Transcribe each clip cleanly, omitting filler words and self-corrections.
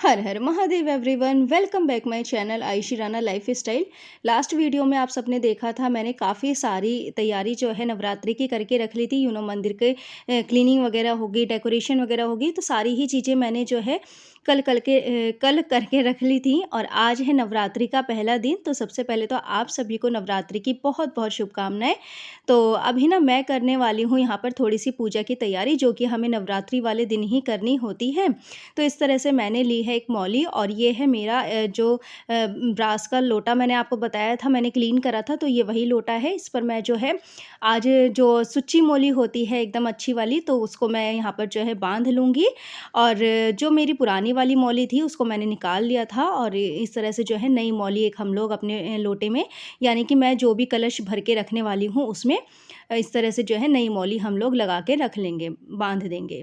Her her Mahadev everyone, welcome back my channel Ayushi Rana life style. Last video में आप सबने देखा था, मैंने काफ़ी सारी तैयारी जो है नवरात्रि की करके रख ली थी। मंदिर के क्लीनिंग वगैरह होगी, डेकोरेशन वगैरह होगी, तो सारी ही चीज़ें मैंने जो है कल करके रख ली थी। और आज है नवरात्रि का पहला दिन। तो सबसे पहले तो आप सभी को नवरात्रि की बहुत बहुत शुभकामनाएं। तो अभी ना मैं करने वाली हूँ यहाँ पर थोड़ी सी पूजा की तैयारी, जो कि हमें नवरात्रि वाले दिन ही करनी होती है। तो इस तरह से मैंने ली है एक मौली, और ये है मेरा जो ब्रास का लोटा मैंने आपको बताया था, मैंने क्लीन करा था, तो ये वही लोटा है। इस पर मैं जो है आज जो सुच्ची मोली होती है एकदम अच्छी वाली, तो उसको मैं यहाँ पर जो है बांध लूँगी। और जो मेरी पुरानी वाली मौली थी उसको मैंने निकाल लिया था, और इस तरह से जो है नई मौली एक हम लोग अपने लोटे में, यानी कि मैं जो भी कलश भर के रखने वाली हूँ उसमें इस तरह से जो है नई मौली हम लोग लगा के रख लेंगे, बांध देंगे।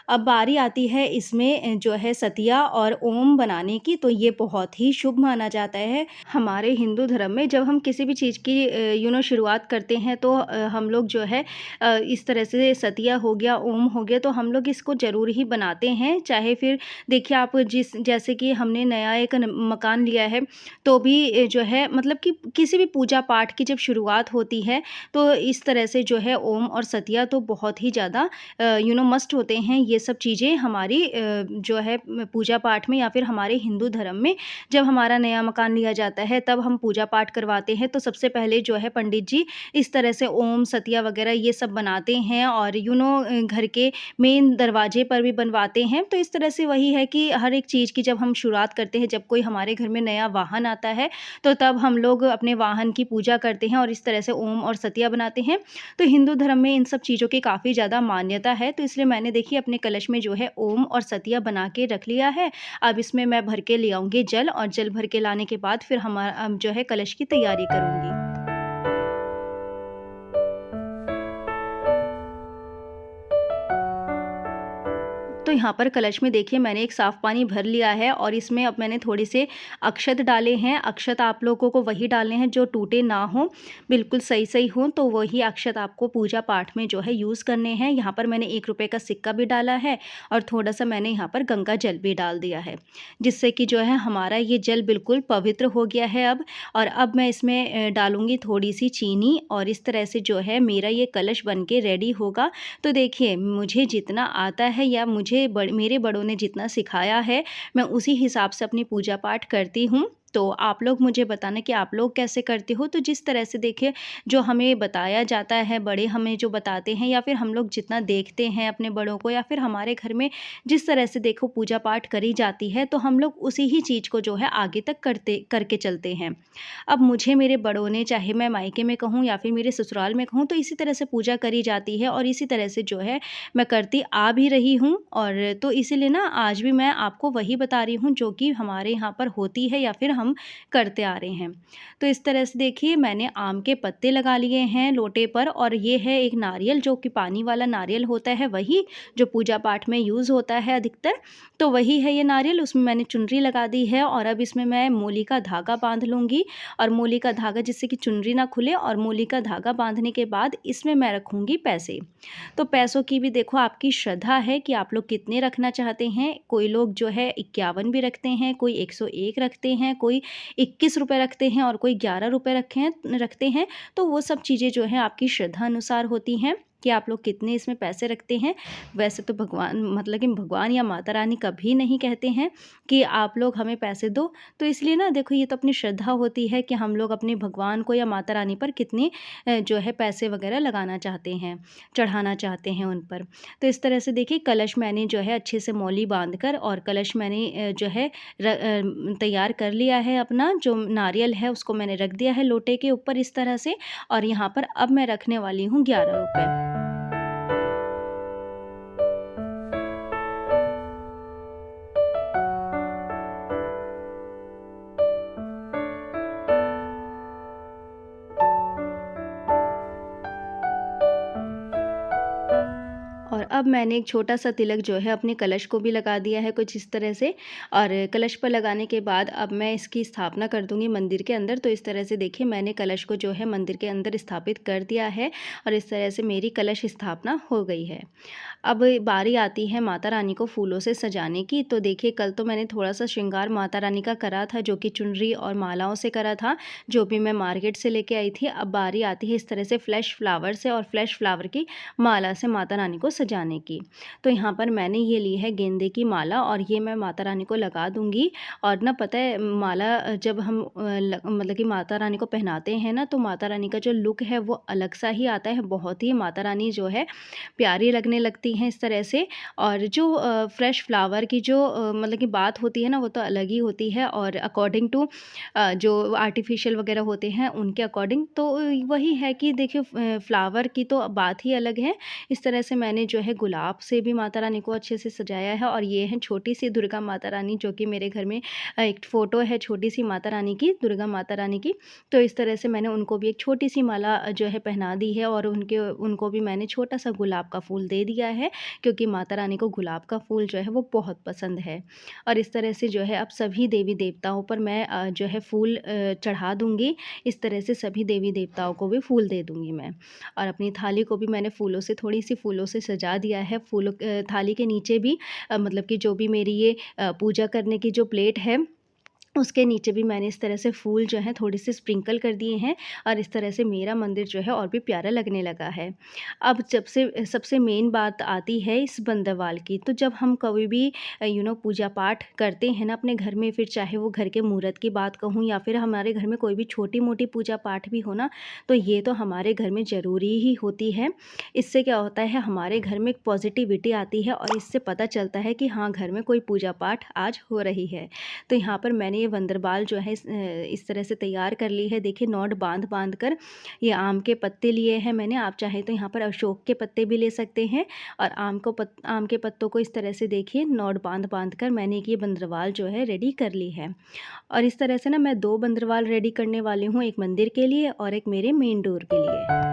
अब बारी आती है इसमें जो है सतिया और ओम बनाने की। तो ये बहुत ही शुभ माना जाता है हमारे हिंदू धर्म में। जब हम किसी भी चीज़ की शुरुआत करते हैं, तो हम लोग जो है इस तरह से सतिया हो गया, ओम हो गया, तो हम लोग इसको ज़रूर ही बनाते हैं। चाहे फिर देखिए आप जैसे कि हमने नया एक मकान लिया है, तो भी जो है मतलब कि किसी भी पूजा पाठ की जब शुरुआत होती है, तो इस तरह से जो है ओम और सतिया तो बहुत ही ज़्यादा मस्ट होते हैं। ये सब चीज़ें हमारी जो है पूजा पाठ में, या फिर हमारे हिंदू धर्म में जब हमारा नया मकान लिया जाता है, तब हम पूजा पाठ करवाते हैं। तो सबसे पहले जो है पंडित जी इस तरह से ओम सतिया वगैरह ये सब बनाते हैं, और घर के मेन दरवाजे पर भी बनवाते हैं। तो इस तरह से वही है कि हर एक चीज़ की जब हम शुरुआत करते हैं, जब कोई हमारे घर में नया वाहन आता है, तो तब हम लोग अपने वाहन की पूजा करते हैं और इस तरह से ओम और सतिया बनाते हैं। तो हिंदू धर्म में इन सब चीज़ों की काफ़ी ज़्यादा मान्यता है। तो इसलिए मैंने देखिए अपने कलश में जो है ओम और सतिया बना के रख लिया है। अब इसमें मैं भर के ले आऊँगी जल, और जल भर के लाने के बाद फिर हमारा जो है कलश की तैयारी करूँगी। तो यहाँ पर कलश में देखिए मैंने एक साफ़ पानी भर लिया है, और इसमें अब मैंने थोड़े से अक्षत डाले हैं। अक्षत आप लोगों को वही डालने हैं जो टूटे ना हों, बिल्कुल सही हों, तो वही अक्षत आपको पूजा पाठ में जो है यूज़ करने हैं। यहाँ पर मैंने ₹1 का सिक्का भी डाला है, और थोड़ा-सा मैंने यहाँ पर गंगा जल भी डाल दिया है, जिससे कि जो है हमारा ये जल बिल्कुल पवित्र हो गया है अब। और अब मैं इसमें डालूँगी थोड़ी-सी चीनी, और इस तरह से जो है मेरा ये कलश बन के रेडी होगा। तो देखिए मुझे जितना आता है, या मेरे बड़ों ने जितना सिखाया है, मैं उसी हिसाब से अपनी पूजा पाठ करती हूँ। तो आप लोग मुझे बताना कि आप लोग कैसे करते हो। तो जिस तरह से देखिए जो हमें बताया जाता है, बड़े हमें जो बताते हैं, या फिर हम लोग जितना देखते हैं अपने बड़ों को, या फिर हमारे घर में जिस तरह से देखो पूजा पाठ करी जाती है, तो हम लोग उसी ही चीज़ को जो है आगे तक करके चलते हैं। अब मुझे मेरे बड़ों ने, चाहे मैं मायके में कहूँ या फिर मेरे ससुराल में कहूँ, तो इसी तरह से पूजा करी जाती है, और इसी तरह से जो है मैं करती आ भी रही हूँ। और तो इसीलिए ना आज भी मैं आपको वही बता रही हूँ जो कि हमारे यहाँ पर होती है, या फिर हम करते आ रहे हैं। तो इस तरह से देखिए मैंने आम के पत्ते लगा लिए हैं लोटे पर, और ये है एक नारियल, जो कि पानी वाला नारियल होता है, वही जो पूजा पाठ में यूज़ होता है अधिकतर। तो वही है ये नारियल, उसमें मैंने चुनरी लगा दी है। और अब इसमें मैं मूली का धागा बांध लूँगी, और मूली का धागा जिससे कि चुनरी ना खुले, और मूली का धागा बांधने के बाद इसमें मैं रखूँगी पैसे। तो पैसों की भी देखो आपकी श्रद्धा है कि आप लोग कितने रखना चाहते हैं। कोई लोग जो है 51 भी रखते हैं, कोई 101 रखते हैं, कोई ₹21 रखते हैं, और कोई ₹11 रखते हैं। तो वो सब चीज़ें जो हैं आपकी श्रद्धा अनुसार होती हैं कि आप लोग कितने इसमें पैसे रखते हैं। वैसे तो भगवान, मतलब कि भगवान या माता रानी कभी नहीं कहते हैं कि आप लोग हमें पैसे दो। तो इसलिए ना देखो ये तो अपनी श्रद्धा होती है कि हम लोग अपने भगवान को या माता रानी पर कितने जो है पैसे वगैरह लगाना चाहते हैं, चढ़ाना चाहते हैं उन पर। तो इस तरह से देखिए कलश मैंने जो है अच्छे से मौली बांधकर, और कलश मैंने जो है तैयार कर लिया है। अपना जो नारियल है उसको मैंने रख दिया है लोटे के ऊपर इस तरह से, और यहाँ पर अब मैं रखने वाली हूँ ₹11। और अब मैंने एक छोटा-सा तिलक जो है अपने कलश को भी लगा दिया है कुछ इस तरह से, और कलश पर लगाने के बाद अब मैं इसकी स्थापना कर दूँगी मंदिर के अंदर। तो इस तरह से देखिए मैंने कलश को जो है मंदिर के अंदर स्थापित कर दिया है, और इस तरह से मेरी कलश स्थापना हो गई है। अब बारी आती है माता रानी को फूलों से सजाने की। तो देखिए कल तो मैंने थोड़ा-सा श्रृंगार माता रानी का करा था, जो कि चुनरी और मालाओं से करा था, जो भी मैं मार्केट से लेके आई थी। अब बारी आती है इस तरह से फ्लैश फ्लावर से और फ्लैश फ्लावर की माला से माता रानी को सजाने की। तो यहाँ पर मैंने ये ली है गेंदे की माला और ये मैं माता रानी को लगा दूँगी। और ना पता है माला जब हम मतलब कि माता रानी को पहनाते हैं ना, तो माता रानी का जो लुक है वो अलग सा ही आता है। बहुत ही माता रानी जो है प्यारी लगने लगती हैं इस तरह से। और जो फ्रेश फ्लावर की जो मतलब कि बात होती है ना, वो तो अलग ही होती है। और अकॉर्डिंग टू जो आर्टिफिशियल वगैरह होते हैं उनके अकॉर्डिंग तो वही है कि देखिए फ्लावर की तो बात ही अलग है। इस तरह से मैंने जो है गुलाब से भी माता रानी को अच्छे से सजाया है। और ये है छोटी सी दुर्गा माता रानी, जो कि मेरे घर में एक फ़ोटो है छोटी सी माता रानी की, दुर्गा माता रानी की। तो इस तरह से मैंने उनको भी एक छोटी सी माला जो है पहना दी है और उनको भी मैंने छोटा सा गुलाब का फूल दे दिया है, क्योंकि माता रानी को गुलाब का फूल जो है वो बहुत पसंद है। और इस तरह से जो है अब सभी देवी देवताओं पर मैं जो है फूल चढ़ा दूँगी। इस तरह से सभी देवी देवताओं को भी फूल दे दूँगी मैं। और अपनी थाली को भी मैंने फूलों से थोड़ी-सी फूलों से सजा दिया है। थाली के नीचे भी मतलब कि जो भी मेरी ये पूजा करने की जो प्लेट है, उसके नीचे भी मैंने इस तरह से फूल जो हैं थोड़े-से स्प्रिंकल कर दिए हैं। और इस तरह से मेरा मंदिर जो है और भी प्यारा लगने लगा है। अब जब से सबसे मेन बात आती है इस बंदरवाल की, तो जब हम कभी भी पूजा पाठ करते हैं ना अपने घर में, फिर चाहे वो घर के मुहूर्त की बात कहूँ या फिर हमारे घर में कोई भी छोटी-मोटी पूजा पाठ भी हो ना, तो ये तो हमारे घर में ज़रूरी ही होती है। इससे क्या होता है, हमारे घर में एक पॉज़िटिविटी आती है और इससे पता चलता है कि हाँ, घर में कोई पूजा पाठ आज हो रही है। तो यहाँ पर मैंने ये बंदरबाल जो है इस तरह से तैयार कर ली है। देखिए नॉट बाँध-बाँध कर ये आम के पत्ते लिए हैं मैंने। आप चाहें तो यहाँ पर अशोक के पत्ते भी ले सकते हैं। और आम के पत्तों को इस तरह से देखिए नॉट बाँध-बाँध कर मैंने एक ये बंदरवाल जो है रेडी कर ली है। और इस तरह से ना मैं 2 बंदरवाल रेडी करने वाली हूँ, एक मंदिर के लिए और एक मेरे मेन डोर के लिए।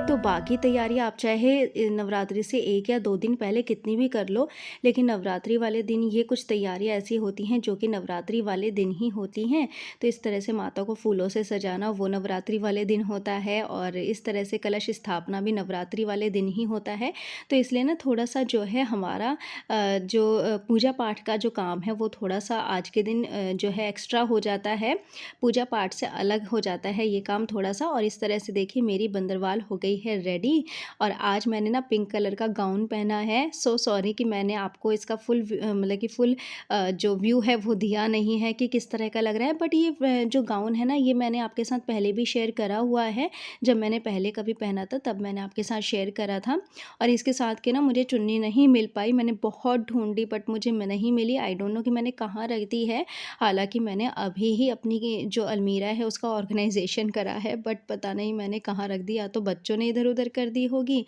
तो बाकी तैयारी आप चाहे नवरात्रि से 1 या 2 दिन पहले कितनी भी कर लो, लेकिन नवरात्रि वाले दिन ये कुछ तैयारियाँ ऐसी होती हैं जो कि नवरात्रि वाले दिन ही होती हैं। तो इस तरह से माता को फूलों से सजाना वो नवरात्रि वाले दिन होता है और इस तरह से कलश स्थापना भी नवरात्रि वाले दिन ही होता है। तो इसलिए ना थोड़ा-सा जो है हमारा पूजा पाठ का जो काम है वो थोड़ा-सा आज के दिन जो है एक्स्ट्रा हो जाता है। पूजा पाठ से अलग हो जाता है ये काम थोड़ा-सा। और इस तरह से देखिए मेरी बंदरवाल हो गई है रेडी। और आज मैंने ना पिंक कलर का गाउन पहना है। सो सॉरी कि मैंने आपको इसका मतलब कि फुल जो व्यू है वो दिया नहीं है कि किस तरह का लग रहा है। बट ये जो गाउन है ना, ये मैंने आपके साथ पहले भी शेयर करा हुआ है। जब मैंने पहले कभी पहना था तब मैंने आपके साथ शेयर करा था। और इसके साथ के ना मुझे चुन्नी नहीं मिल पाई, मैंने बहुत ढूँढी बट मुझे नहीं मिली। आई डोंट नो कि मैंने कहाँ रख दी है। हालाँकि मैंने अभी ही अपनी जो अलमीरा है उसका ऑर्गनाइज़ेशन करा है, बट पता नहीं मैंने कहाँ रख दी। या तो बच्चों ने इधर-उधर कर दी होगी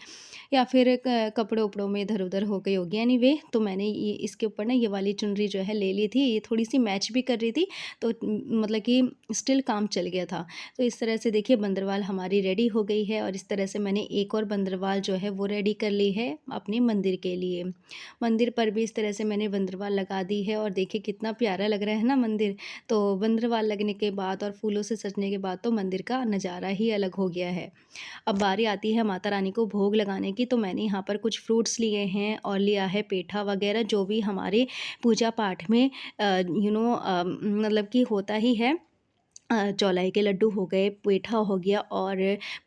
या फिर कपड़ों-वपड़ों में इधर-उधर हो गई होगी। एनीवे तो मैंने ये इसके ऊपर ना ये वाली चुनरी जो है ले ली थी। ये थोड़ी-सी मैच भी कर रही थी, तो मतलब कि स्टिल काम चल गया था। तो इस तरह से देखिए बंदरवाल हमारी रेडी हो गई है। और इस तरह से मैंने एक और बंदरवाल जो है वो रेडी कर ली है अपने मंदिर के लिए। मंदिर पर भी इस तरह से मैंने बंदरवाल लगा दी है और देखिए कितना प्यारा लग रहा है ना मंदिर। तो बंदरवाल लगने के बाद और फूलों से सजने के बाद तो मंदिर का नज़ारा ही अलग हो गया है। अब बारी आती है माता रानी को भोग लगाने की। तो मैंने यहाँ पर कुछ फ्रूट्स लिए हैं और लिया है पेठा वगैरह, जो भी हमारे पूजा पाठ में मतलब कि होता ही है। चौलाई के लड्डू हो गए, पेठा हो गया और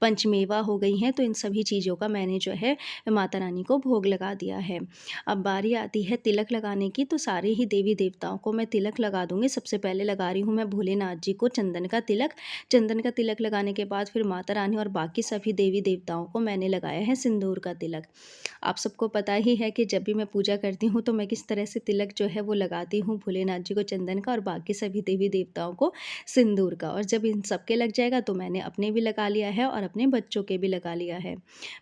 पंचमेवा हो गई हैं। तो इन सभी चीज़ों का मैंने जो है माता रानी को भोग लगा दिया है। अब बारी आती है तिलक लगाने की। तो सारे ही देवी देवताओं को मैं तिलक लगा दूँगी। सबसे पहले लगा रही हूँ मैं भोलेनाथ जी को चंदन का तिलक। चंदन का तिलक लगाने के बाद फिर माता रानी और बाकी सभी देवी देवताओं को मैंने लगाया है सिंदूर का तिलक। आप सबको पता ही है कि जब भी मैं पूजा करती हूँ तो मैं किस तरह से तिलक जो है वो लगाती हूँ भोलेनाथ जी को चंदन का और बाकी सभी देवी देवताओं को सिंदूर का। और जब इन सब के लग जाएगा तो मैंने अपने भी लगा लिया है और अपने बच्चों के भी लगा लिया है।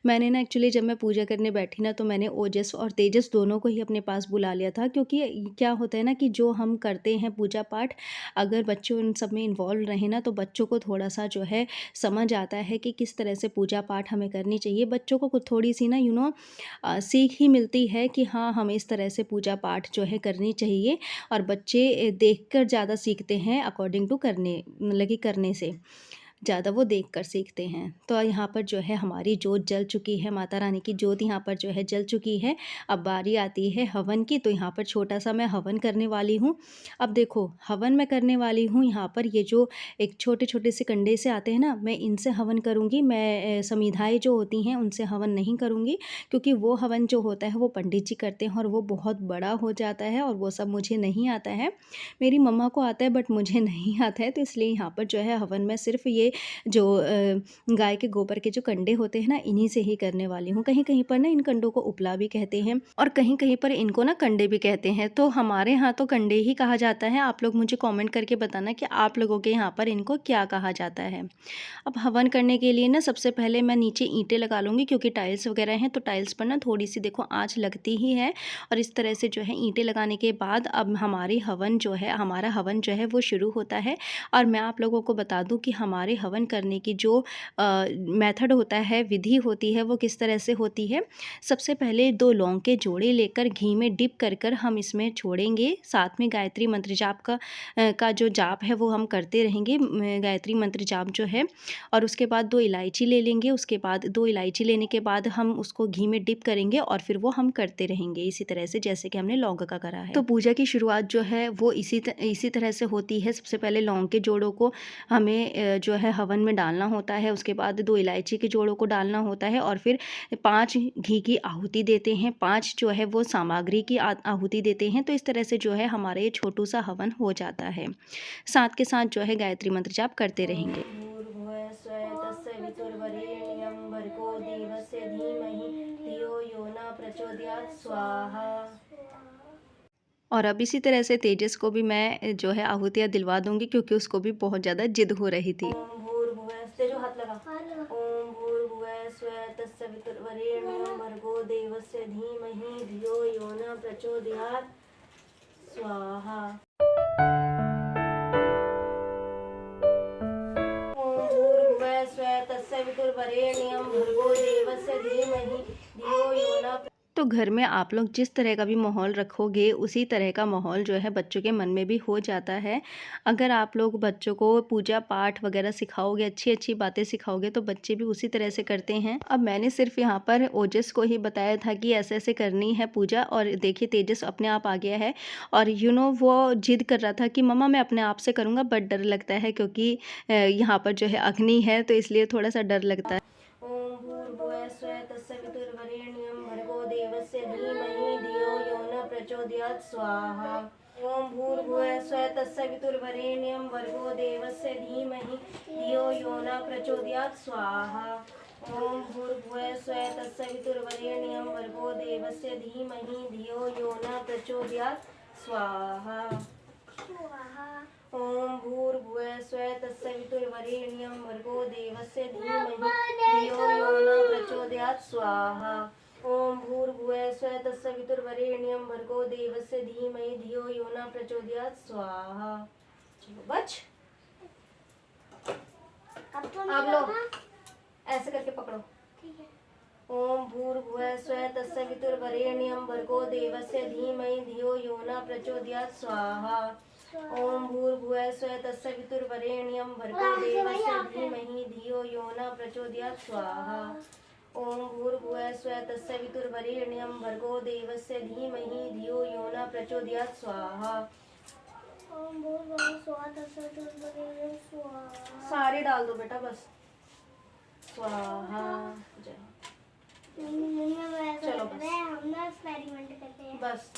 मैंने ना एक्चुअली जब मैं पूजा करने बैठी ना तो मैंने ओजस और तेजस दोनों को ही अपने पास बुला लिया था, क्योंकि क्या होता है ना कि जो हम करते हैं पूजा पाठ, अगर बच्चे उन सब में इन्वॉल्व रहें ना तो बच्चों को थोड़ा-सा जो है समझ आता है कि किस तरह से पूजा पाठ हमें करनी चाहिए। बच्चों को थोड़ी-सी ना सीख ही मिलती है कि हाँ, हमें इस तरह से पूजा पाठ जो है करनी चाहिए। और बच्चे देखकर ज़्यादा सीखते हैं अकॉर्डिंग टू करने मतलब कि करने से। ज़्यादा वो देखकर सीखते हैं। तो यहाँ पर जो है हमारी जोत जल चुकी है, माता रानी की जोत यहाँ पर जो है जल चुकी है। अब बारी आती है हवन की, तो यहाँ पर छोटा-सा मैं हवन करने वाली हूँ। अब देखो हवन मैं करने वाली हूँ यहाँ पर, ये जो एक छोटे-छोटे से कंडे से आते हैं ना, मैं इनसे हवन करूँगी। मैं समिधाएँ जो होती हैं उनसे हवन नहीं करूँगी, क्योंकि वो हवन जो होता है वो पंडित जी करते हैं और वो बहुत बड़ा हो जाता है और वो सब मुझे नहीं आता है। मेरी मम्मा को आता है बट मुझे नहीं आता है, तो इसलिए यहाँ पर जो है हवन मैं सिर्फ़ ये जो गाय के गोबर के जो कंडे होते हैं ना, इन्हीं से ही करने वाली हूँ। कहीं-कहीं पर ना इन कंडों को उपला भी कहते हैं और कहीं-कहीं पर इनको ना कंडे भी कहते हैं। तो हमारे यहाँ तो कंडे ही कहा जाता है। आप लोग मुझे कमेंट करके बताना कि आप लोगों के यहाँ पर इनको क्या कहा जाता है। अब हवन करने के लिए ना सबसे पहले मैं नीचे ईंटें लगा लूँगी, क्योंकि टाइल्स वगैरह हैं तो टाइल्स पर ना थोड़ी-सी देखो आँच लगती ही है। और इस तरह से जो है ईंटें लगाने के बाद अब हमारा हवन जो है वो शुरू होता है। और मैं आप लोगों को बता दूँ कि हमारे हवन करने की जो मेथड होता है, विधि होती है, वो किस तरह से होती है। सबसे पहले 2 लौंग के जोड़े लेकर घी में डिप कर हम इसमें छोड़ेंगे। साथ में गायत्री मंत्र जाप का जो जाप है वो हम करते रहेंगे, गायत्री मंत्र जाप जो है। और उसके बाद 2 इलायची ले लेंगे। उसके बाद 2 इलायची लेने के बाद हम उसको घी में डिप करेंगे और फिर वो हम करते रहेंगे इसी तरह से, जैसे कि हमने लौंग का करा है। तो पूजा की शुरुआत जो है वो इसी तरह से होती है। सबसे पहले लौंग के जोड़ों को हमें जो है हवन में डालना होता है। उसके बाद 2 इलायची के जोड़ों को डालना होता है और फिर 5 घी की आहुति देते हैं, 5 जो है वो सामग्री की आहुति देते हैं। तो इस तरह से जो है हमारा ये छोटू सा हवन हो जाता है। साथ के साथ जो है गायत्री मंत्र जाप करते रहेंगे। और अब इसी तरह से तेजस को भी मैं जो है आहुतियाँ दिलवा दूँगी, क्योंकि उसको भी बहुत ज़्यादा ज़िद हो रही थी। ओम भूर्भुवः तेजो हाथ लगा। ओम भूर्भुवः स्वः तत्सवितुर्वरेण्यं भर्गो देवस्य धीमहि धियो यो न प्रचोदयात् स्वाहा। ओम भूर्भुवः स्वः तत्सवितुर्वरेण्यं भर्गो देवस्य धीमहि धियो यो न। तो घर में आप लोग जिस तरह का भी माहौल रखोगे, उसी तरह का माहौल जो है बच्चों के मन में भी हो जाता है। अगर आप लोग बच्चों को पूजा पाठ वगैरह सिखाओगे, अच्छी-अच्छी बातें सिखाओगे, तो बच्चे भी उसी तरह से करते हैं। अब मैंने सिर्फ़ यहाँ पर ओजस को ही बताया था कि ऐसे-ऐसे करनी है पूजा, और देखिए तेजस अपने आप आ गया है। और वो ज़िद कर रहा था कि मम्मा मैं अपने आप से करूँगा, बट डर लगता है क्योंकि यहाँ पर जो है अग्नि है, तो इसलिए थोड़ा-सा डर लगता है। ओम भूर्भुवः स्वः तत्सवितुर्वरेण्यं भर्गो देवस्य धीमहि धियो यो न प्रचोदयात् स्वाहा। ओम भूर्भुवः स्वः तत्सवितुर्वरेण्यं भर्गो देवस्य धीमहि धियो यो न प्रचोदयात् स्वाहा। ओम भूर्भुवः स्वः तत्सवितुर्वरेण्यं भर्गो देवस्य धीमहि धियो यो न प्रचोदयात् स्वाहा। ओम भूर्भुवः स्वः तत्सवितुर्वरेण्यं भर्गो देवस्य धीमहि धियो यो न प्रचोदयात् स्वाहा। ओम भूर्भुवः स्वः तत्सवितुर्वरेण्यं भर्गो देवस्य धीमहि धियो यो न प्रचोदयात् स्वाहा। चलो बच। आप लो ऐसे करके पकड़ो। ठीक है। ओम भूर्भुवः स्वः तत्सवितुर्वरेण्यं भर्गो देवस्य धीमहि धियो यो न प्रचोदयात् स्वाहा। ओम भूर्भुवः स्वः तत्सवितुर्वरेण्यं भर्गो देवस्य धीमहि धियो यो न प्रचोदयात् स्वाहा। ओम भूर्भुवः स्वः तत्सवितुर्वरेण्यं भर्गो देवस्य धीमहि धियो यो न प्रचोदयात् स्वाहा। ओम भूर्भुवः स्वः तत्सवितुर्वरेण्यं स्वाहा। सारे डाल दो बेटा बस। स्वाहा। चलो बस हम ना एक्सपेरिमेंट करते हैं बस।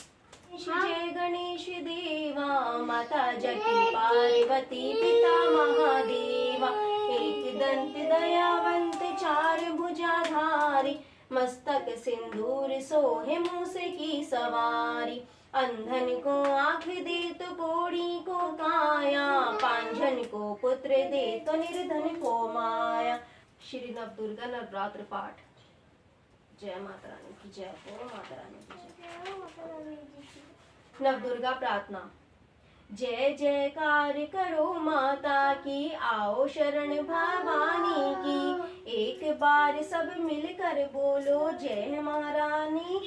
जय गणेश देवा माता जकी पार्वती पिता महादेवा, एक दंत दयावंत चार भुजाधारी, मस्तक सिंदूर सोहे मूसे की सवारी, अंधन को आँख दे तो कोढ़ी को काया, पांझन को पुत्र दे तो निर्धन को माया। श्री नवदुर्गा नवरात्र पाठ। जय माता रानी की जय। ओ माता रानी की जय। नवदुर्गा प्रार्थना। जय जयकार करो माता की, आओ शरण भवानी की, एक बार सब मिलकर बोलो जय महारानी।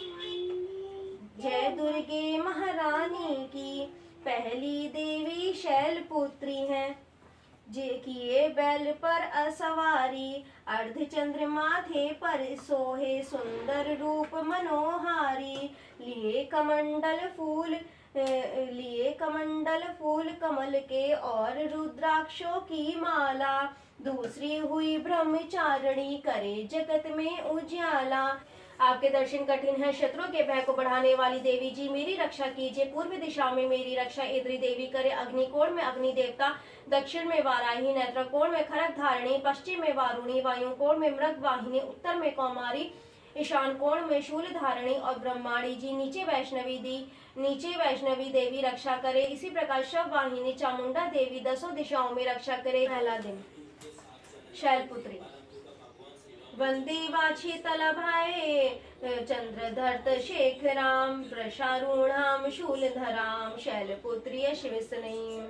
जय दुर्गे महारानी की, पहली देवी शैलपुत्री है, जे किए बैल पर असवारी, अर्धचंद्र माथे पर सोहे, सुंदर रूप मनोहारी, लिए कमंडल फूल कमल के और रुद्राक्षों की माला, दूसरी हुई ब्रह्मचारिणी, करे जगत में उजाला। आपके दर्शन कठिन है, शत्रु के भय को बढ़ाने वाली देवी जी मेरी रक्षा कीजिए। पूर्व दिशा में मेरी रक्षा इंद्री देवी करे, अग्निकोण में अग्नि देवता, दक्षिण में वाराही, नेत्रकोण में खरग धारिणी, पश्चिम में वारुणी, वायुकोण में मृग वाहिनी, उत्तर में कौमारी, ईशान कोण में शूल धारिणी और ब्रह्माणी जी, नीचे वैष्णवी देवी रक्षा करे। इसी प्रकार शव वाहिनी चामुंडा देवी दसों दिशाओं में रक्षा करे। पहला दिन शैलपुत्री। वंदे वाछी तलभाए, चंद्रधर्त शेखराम, वृषारूढ़ाम शूलधराम, शैलपुत्री शिवसनयीं।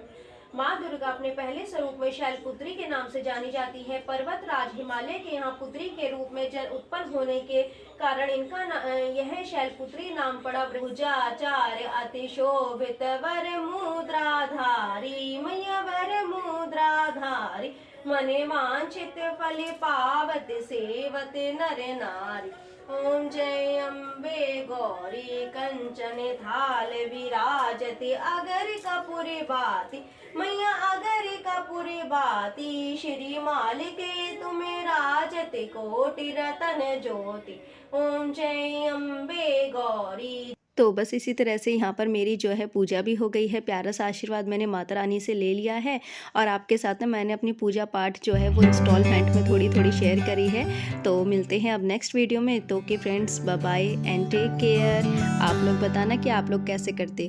माँ दुर्गा अपने पहले स्वरूप में शैलपुत्री के नाम से जानी जाती है। पर्वत राज हिमालय के यहाँ पुत्री के रूप में जन उत्पन्न होने के कारण इनका यह शैलपुत्री नाम पड़ा। भुजाचार्य अति शोभित वर मुद्राधारी, मैया वर मुद्राधारी, मने वांछित फल पावत सेवत नर नारी। ओम जय अम्बे गौरी कंचन थाल विराजती, अगर कपूर बाती, मैया अगर कपूर बाती, श्री मालिके तुम्हें राजत कोटि रतन ज्योति। ओम जय अम्बे गौरी। तो बस इसी तरह से यहाँ पर मेरी जो है पूजा भी हो गई है। प्यारा सा आशीर्वाद मैंने माता रानी से ले लिया है और आपके साथ में मैंने अपनी पूजा पाठ जो है वो इंस्टॉलमेंट में थोड़ी थोड़ी शेयर करी है। तो मिलते हैं अब नेक्स्ट वीडियो में। तो okay friends, bye bye and take care. आप लोग बताना कि आप लोग कैसे करते हो।